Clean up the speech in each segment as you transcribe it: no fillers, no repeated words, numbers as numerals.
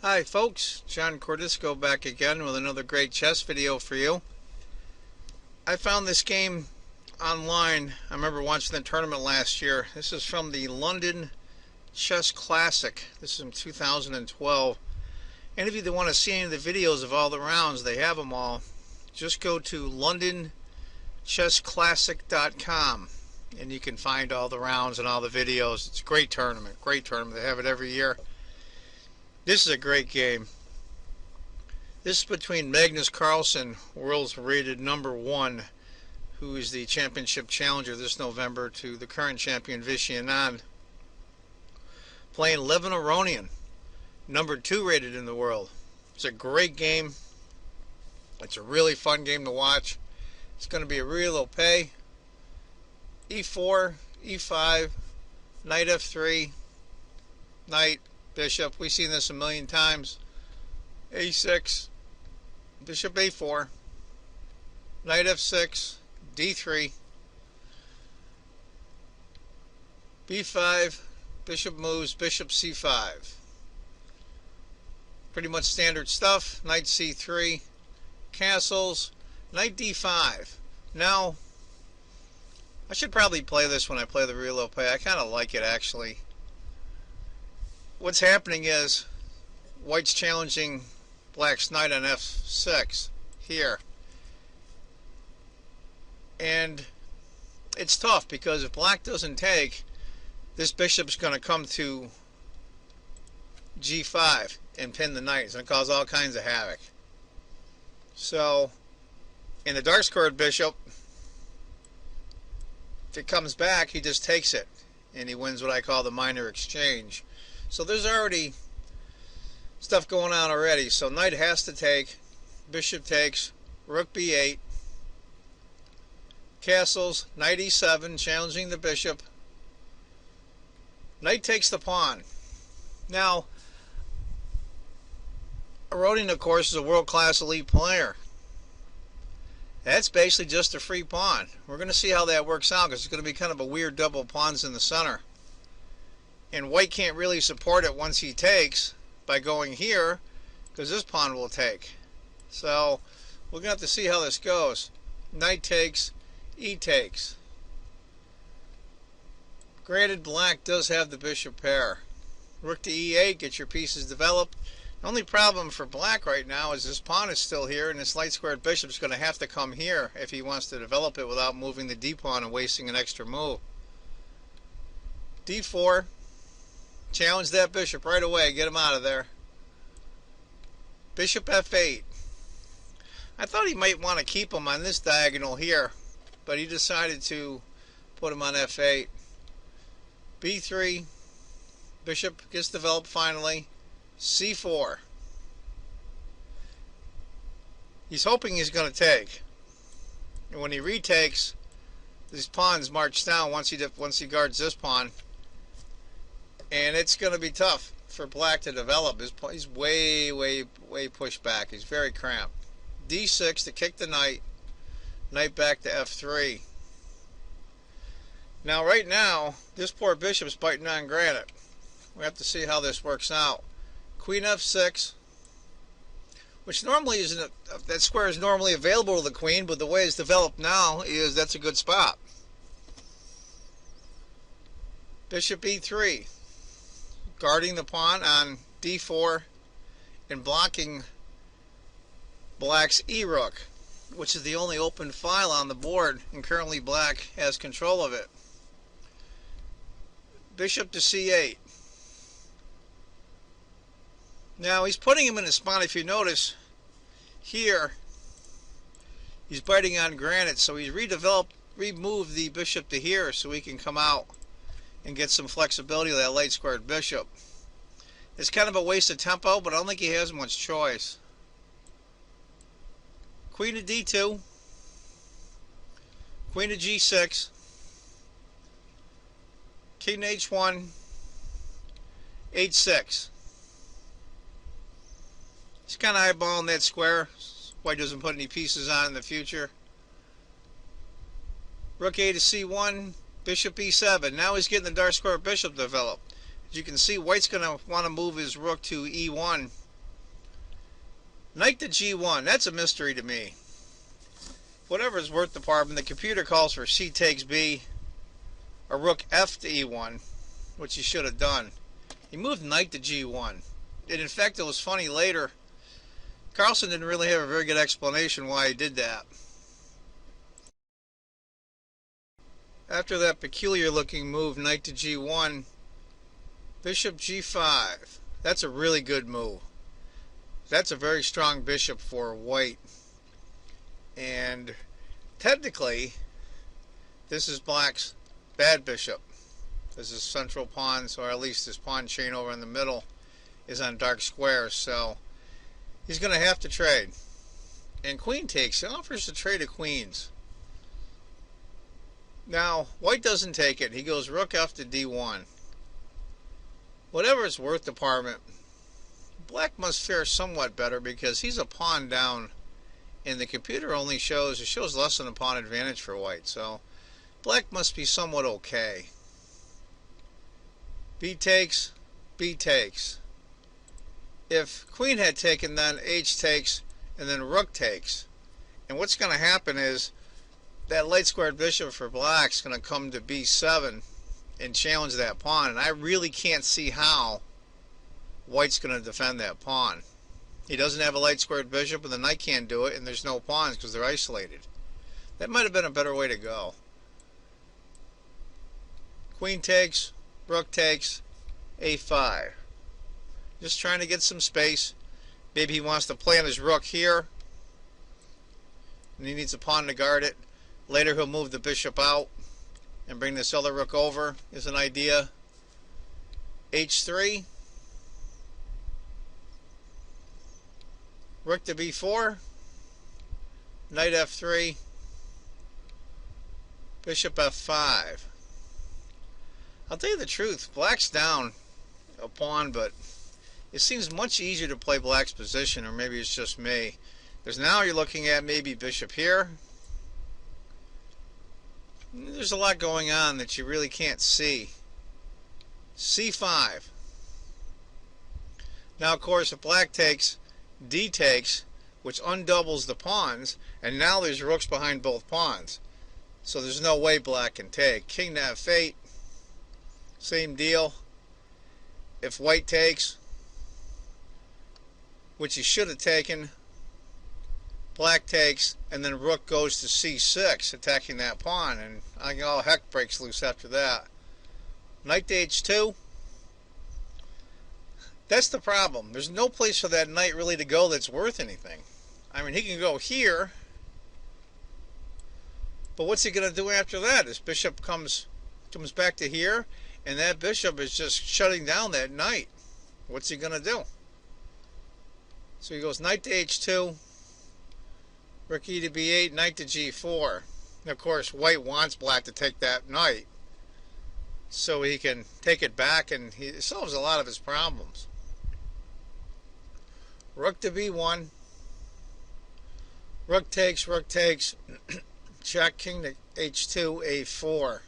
Hi folks, John Cordisco back again with another great chess video for you. I found this game online. I remember watching the tournament last year. This is from the London Chess Classic. This is from 2012. Any of you that want to see any of the videos of all the rounds, they have them all. Just go to londonchessclassic.com and you can find all the rounds and all the videos. It's a great tournament, great tournament. They have it every year. This is a great game. This is between Magnus Carlsen, world's rated #1, who is the championship challenger this November to the current champion Vishy Anand, playing Levin Aronian, #2 rated in the world. It's a great game. It's a really fun game to watch. It's going to be a real opay. E4, E5, knight F3, knight, bishop. We've seen this a million times. A6, bishop A4, knight F6, D3, B5, bishop moves, bishop C5. Pretty much standard stuff. Knight C3, castles, knight D5. Now, I should probably play this when I play the real opay. I kind of like it actually. What's happening is white's challenging black's knight on F6 here, and it's tough because if black doesn't take, this bishop's going to come to G5 and pin the knight. It's going to cause all kinds of havoc. So in the dark squared bishop, if it comes back, he just takes it and he wins what I call the minor exchange. So there's already stuff going on already. So knight has to take, bishop takes, rook b8, castles, knight e7, challenging the bishop, knight takes the pawn. Now, Aronian, of course, is a world-class elite player. That's basically just a free pawn. We're going to see how that works out because it's going to be kind of a weird double pawns in the center. And white can't really support it once he takes by going here because this pawn will take. So we're going to have to see how this goes. Knight takes, e takes. Granted, black does have the bishop pair. Rook to e8, get your pieces developed. The only problem for black right now is this pawn is still here and this light squared bishop is going to have to come here if he wants to develop it without moving the d pawn and wasting an extra move. d4. Challenge that bishop right away. Get him out of there. Bishop f8. I thought he might want to keep him on this diagonal here, but he decided to put him on f8. b3. Bishop gets developed finally. c4. He's hoping he's going to take. And when he retakes, these pawns march down once he guards this pawn. And it's going to be tough for black to develop. He's way pushed back. He's very cramped. d6 to kick the knight. Knight back to f3. Now, right now, this poor bishop's biting on granite. We have to see how this works out. Queen f6, which normally isn't that square is normally available to the queen, but the way it's developed now is that's a good spot. Bishop e3. Guarding the pawn on d4 and blocking black's e-rook, which is the only open file on the board, and currently black has control of it. Bishop to c8. Now he's putting him in a spot, if you notice here, he's biting on granite, so he's removed the bishop to here so he can come out and get some flexibility with that light squared bishop. It's kind of a waste of tempo, but I don't think he has much choice. Queen to d2, queen to g6, king to h1, h6. He's kind of eyeballing that square. White doesn't put any pieces on in the future. Rook a to c1, bishop e7. Now he's getting the dark square bishop developed. As you can see, white's going to want to move his rook to e1 Knight to g1. That's a mystery to me. Whatever is worth department, the computer calls for c takes b, or rook f to e1, which he should have done. He moved knight to g1. And in fact, it was funny later. Carlsen didn't really have a very good explanation why he did that. After that peculiar looking move, knight to g1, bishop g5. That's a really good move. That's a very strong bishop for white. And technically, this is black's bad bishop. This is central pawns, or at least this pawn chain over in the middle is on dark squares. So he's going to have to trade. And queen takes. He offers to trade of queens. Now, white doesn't take it. He goes rook f to d1. Whatever it's worth department, black must fare somewhat better because he's a pawn down, and the computer only shows less than a pawn advantage for white. So black must be somewhat okay. B takes, B takes. If queen had taken, then h takes, and then rook takes. And what's going to happen is that light squared bishop for black is going to come to b7 and challenge that pawn. And I really can't see how white's going to defend that pawn. He doesn't have a light squared bishop, and the knight can't do it, and there's no pawns because they're isolated. That might have been a better way to go. Queen takes, rook takes, a5. Just trying to get some space. Maybe he wants to play on his rook here, and he needs a pawn to guard it. Later he'll move the bishop out and bring this other rook over is an idea. h3. Rook to b4. Knight f3. Bishop f5. I'll tell you the truth, black's down a pawn, but it seems much easier to play black's position, or maybe it's just me. Because now you're looking at maybe bishop here. There's a lot going on that you really can't see. c5. Now, of course, if black takes, d takes, which undoubles the pawns, and now there's rooks behind both pawns. So there's no way black can take. King to f8. Same deal. If white takes, which he should have taken, black takes, and then rook goes to c6, attacking that pawn, and all heck breaks loose after that. Knight to h2. That's the problem. There's no place for that knight really to go that's worth anything. I mean, he can go here, but what's he going to do after that? His bishop comes back to here, and that bishop is just shutting down that knight. What's he going to do? So he goes knight to h2, rook e to b8, knight to g4. And of course, white wants black to take that knight so he can take it back, and he solves a lot of his problems. Rook to b1. Rook takes, check, king to h2, a4.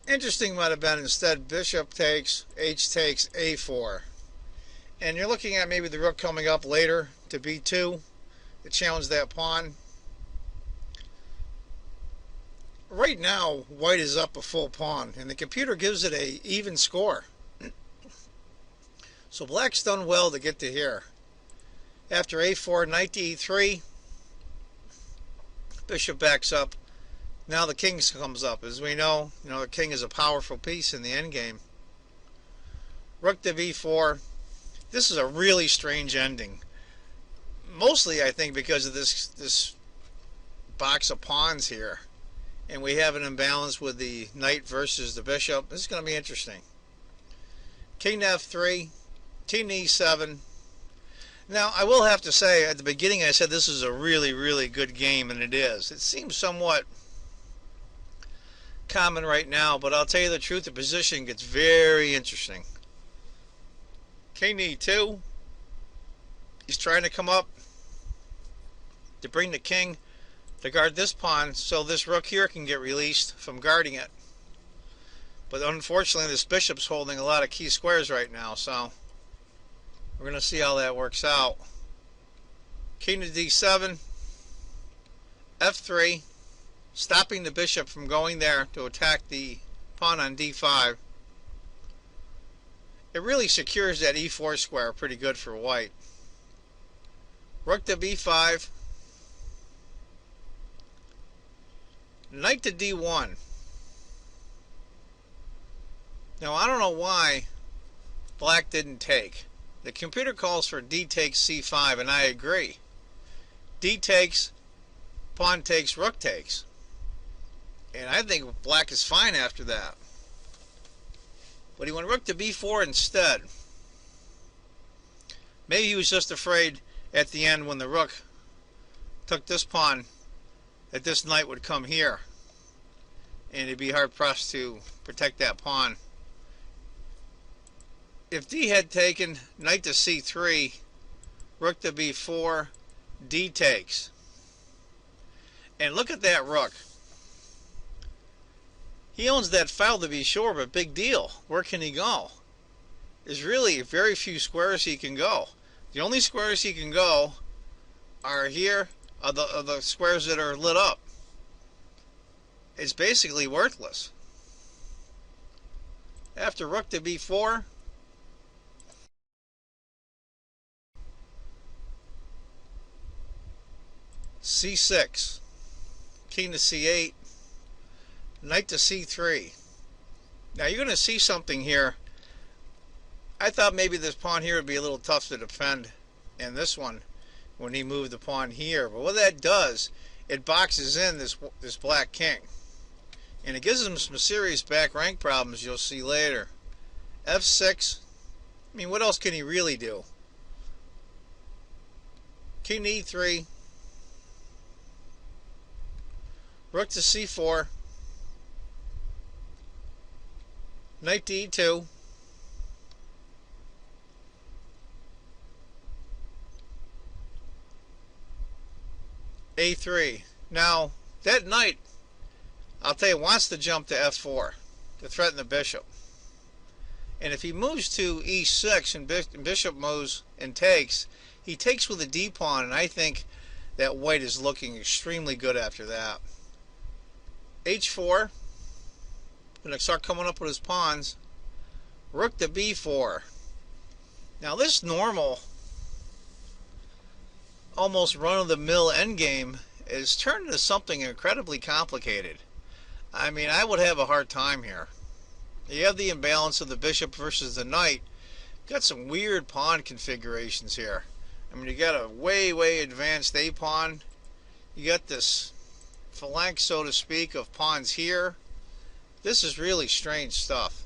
Interesting might have been instead bishop takes, h takes, a4. And you're looking at maybe the rook coming up later to b2 to challenge that pawn. Right now, white is up a full pawn, and the computer gives it an even score. So black's done well to get to here. After a4, knight to e3, bishop backs up. Now the king comes up. As we know, the king is a powerful piece in the endgame. Rook to b4. This is a really strange ending. Mostly, I think, because of this box of pawns here. And we have an imbalance with the knight versus the bishop. This is going to be interesting. King to f3. King to e7. Now, I will have to say, at the beginning I said this is a really, really good game, and it is. It seems somewhat common right now, but I'll tell you the truth, the position gets very interesting. King to e2. He's trying to come up to bring the king to guard this pawn, so this rook here can get released from guarding it. But unfortunately, this bishop's holding a lot of key squares right now, so we're going to see how that works out. king to d7, f3, stopping the bishop from going there to attack the pawn on d5. It really secures that e4 square pretty good for white. Rook to b5, knight to d1. Now I don't know why black didn't take. The computer calls for d takes c5, and I agree. D takes, pawn takes, rook takes. And I think black is fine after that. But he went rook to b4 instead. Maybe he was just afraid at the end when the rook took this pawn that this knight would come here. And he'd be hard pressed to protect that pawn. If d had taken, knight to c3, rook to b4, d takes. And look at that rook. He owns that file to be sure, but big deal. Where can he go? There's really very few squares he can go. The only squares he can go are here, are the squares that are lit up. It's basically worthless. After rook to b4, c6, king to c8, knight to c3. Now you're going to see something here. I thought maybe this pawn here would be a little tough to defend in this one when he moved the pawn here. But what that does, it boxes in this black king. And it gives him some serious back rank problems you'll see later. f6. I mean, what else can he really do? King to e3. Rook to c4. Knight to e2. a3. Now, that knight, I'll tell you, wants to jump to f4 to threaten the bishop. And if he moves to e6 and bishop moves and takes, he takes with a d pawn, and I think that white is looking extremely good after that. h4. Going to start coming up with his pawns. Rook to b4. Now this normal, almost run-of-the-mill endgame is turned into something incredibly complicated. I mean, I would have a hard time here. You have the imbalance of the bishop versus the knight. You've got some weird pawn configurations here. I mean, you got a way advanced a pawn. You got this phalanx, so to speak, of pawns here. This is really strange stuff.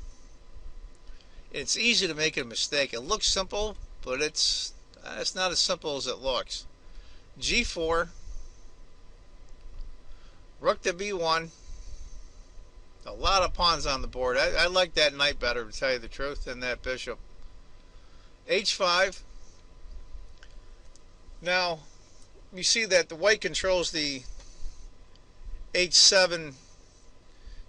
It's easy to make a mistake. It looks simple, but it's not as simple as it looks. g4, rook to b1. A lot of pawns on the board. I like that knight better, to tell you the truth, than that bishop. h5. Now, you see that the white controls the h7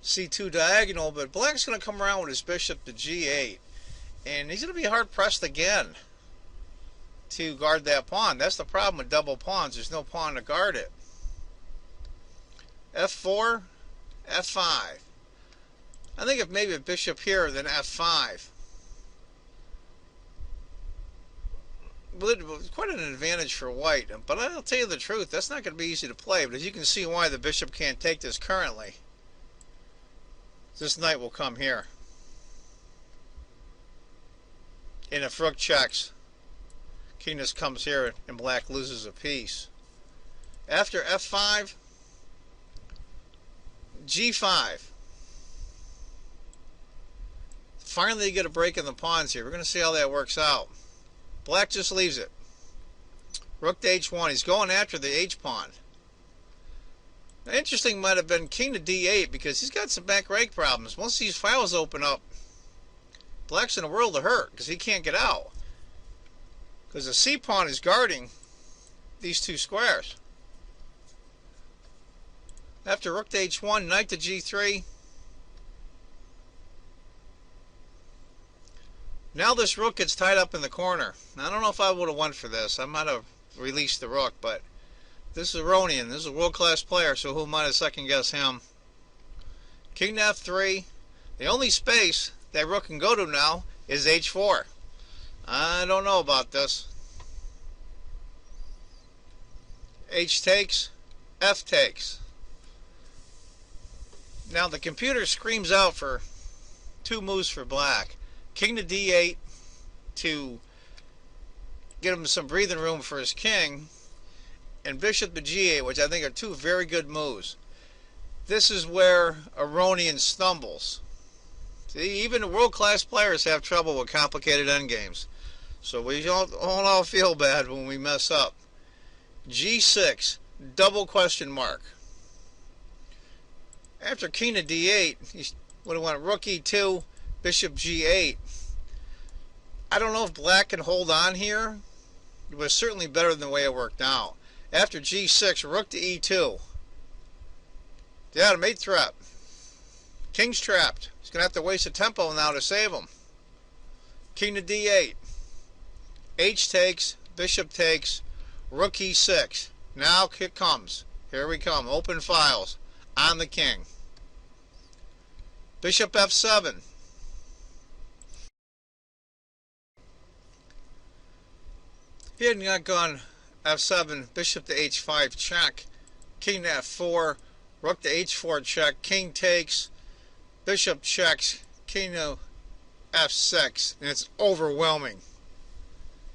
c2 diagonal, but black's going to come around with his bishop to g8, and he's going to be hard pressed again to guard that pawn. That's the problem with double pawns. There's no pawn to guard it. f4, f5. I think if maybe a bishop here, then f5. Well, it was quite an advantage for white, but I'll tell you the truth, that's not going to be easy to play. But as you can see why the bishop can't take this currently. This knight will come here. And if rook checks, king just comes here and black loses a piece. After f5, g5. Finally you get a break in the pawns here. We're going to see how that works out. Black just leaves it. Rook to h1. He's going after the h-pawn. Now, interesting might have been king to d8 because he's got some back rank problems. Once these files open up, black's in a world of hurt because he can't get out. Because the c-pawn is guarding these two squares. After rook to h1, knight to g3. Now this rook gets tied up in the corner. Now, I don't know if I would have went for this. I might have release the rook, but this is Aronian. This is a world-class player, so who might have second-guessed him? King to f3. The only space that rook can go to now is h4. I don't know about this. H takes, F takes. Now the computer screams out for two moves for black. King to d8 to get him some breathing room for his king, and bishop to g8, which I think are two very good moves. This is where Aronian stumbles. See, even the world-class players have trouble with complicated endgames. So we don't all feel bad when we mess up. G6, double question mark. After king to d8, he would have went rook e2, bishop g8. I don't know if black can hold on here. It was certainly better than the way it worked out. After g6, rook to e2. Yeah, the mate threat. King's trapped. He's going to have to waste a tempo now to save him. King to d8. H takes, bishop takes, rook e6. Now it comes. Here we come. Open files on the king. Bishop f7. If he had not gone f7, bishop to h5 check, king to f4, rook to h4 check, king takes, bishop checks, king to f6, and it's overwhelming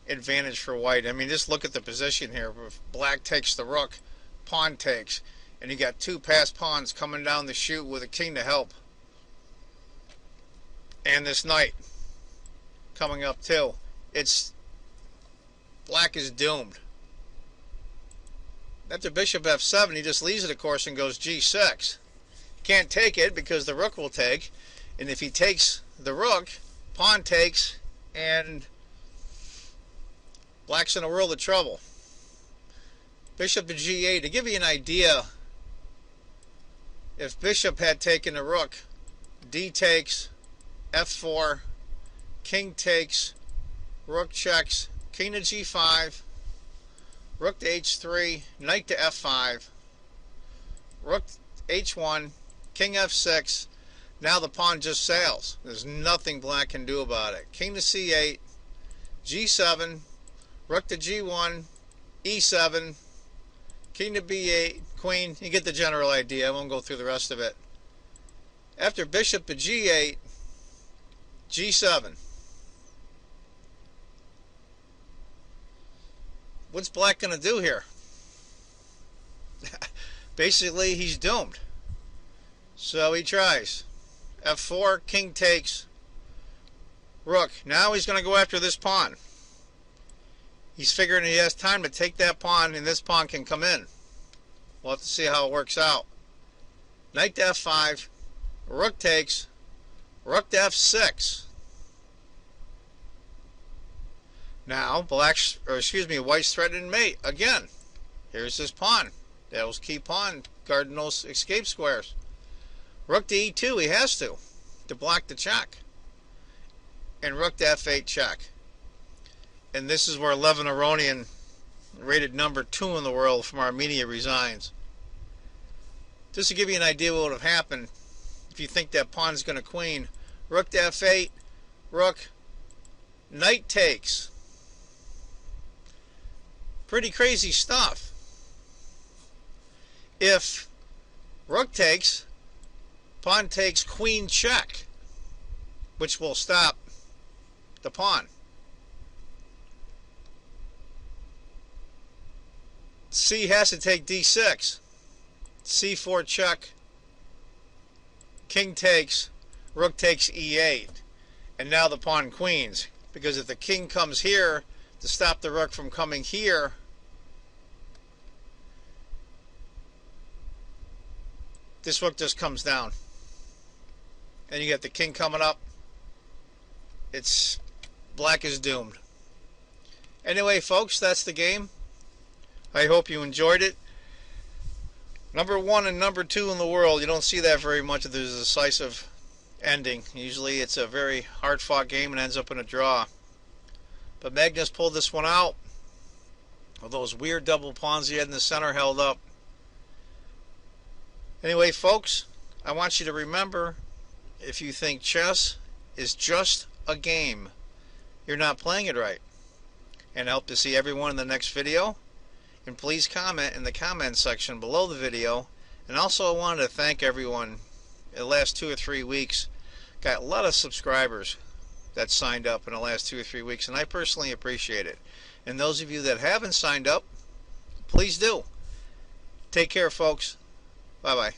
advantage for white. I mean, just look at the position here. If black takes the rook, pawn takes, and you got two passed pawns coming down the chute with a king to help, and this knight coming up too. Black is doomed. After bishop f7, he just leaves it, of course, and goes g6. Can't take it because the rook will take, and if he takes the rook, pawn takes, and black's in a world of trouble. Bishop to g8. To give you an idea, if bishop had taken the rook, d takes, f4, king takes, rook checks, king to g5, rook to h3, knight to f5, rook h1, king f6. Now the pawn just sails. There's nothing black can do about it. King to c8, g7, rook to g1, e7, king to b8, queen. You get the general idea. I won't go through the rest of it. After bishop to g8, g7. What's black going to do here? Basically, he's doomed. So he tries. f4, king takes, rook. Now he's going to go after this pawn. He's figuring he has time to take that pawn, and this pawn can come in. We'll have to see how it works out. Knight to f5, rook takes, rook to f6. Now white's threatening mate again. Here's his pawn. That was key pawn, guarding those escape squares. Rook to e2, he has to block the check. And rook to f8 check. And this is where Levin Aronian, rated number 2 in the world from Armenia, resigns. Just to give you an idea what would have happened if you think that pawn's going to queen. Rook to f8, rook, knight takes. Pretty crazy stuff. If rook takes, pawn takes, queen check, which will stop the pawn. C has to take d6. c4 check, king takes, rook takes e8. And now the pawn queens, because if the king comes here to stop the rook from coming here, this rook just comes down. And you get the king coming up. Black is doomed. Anyway, folks, that's the game. I hope you enjoyed it. Number 1 and number 2 in the world. You don't see that very much if there's a decisive ending. Usually it's a very hard-fought game and ends up in a draw. But Magnus pulled this one out. Well, those weird double pawns he had in the center held up. Anyway, folks, I want you to remember, if you think chess is just a game, you're not playing it right. And I hope to see everyone in the next video. And please comment in the comment section below the video. And also I wanted to thank everyone in the last 2 or 3 weeks. Got a lot of subscribers that signed up in the last 2 or 3 weeks, and I personally appreciate it. And those of you that haven't signed up, please do. Take care, folks. Bye-bye.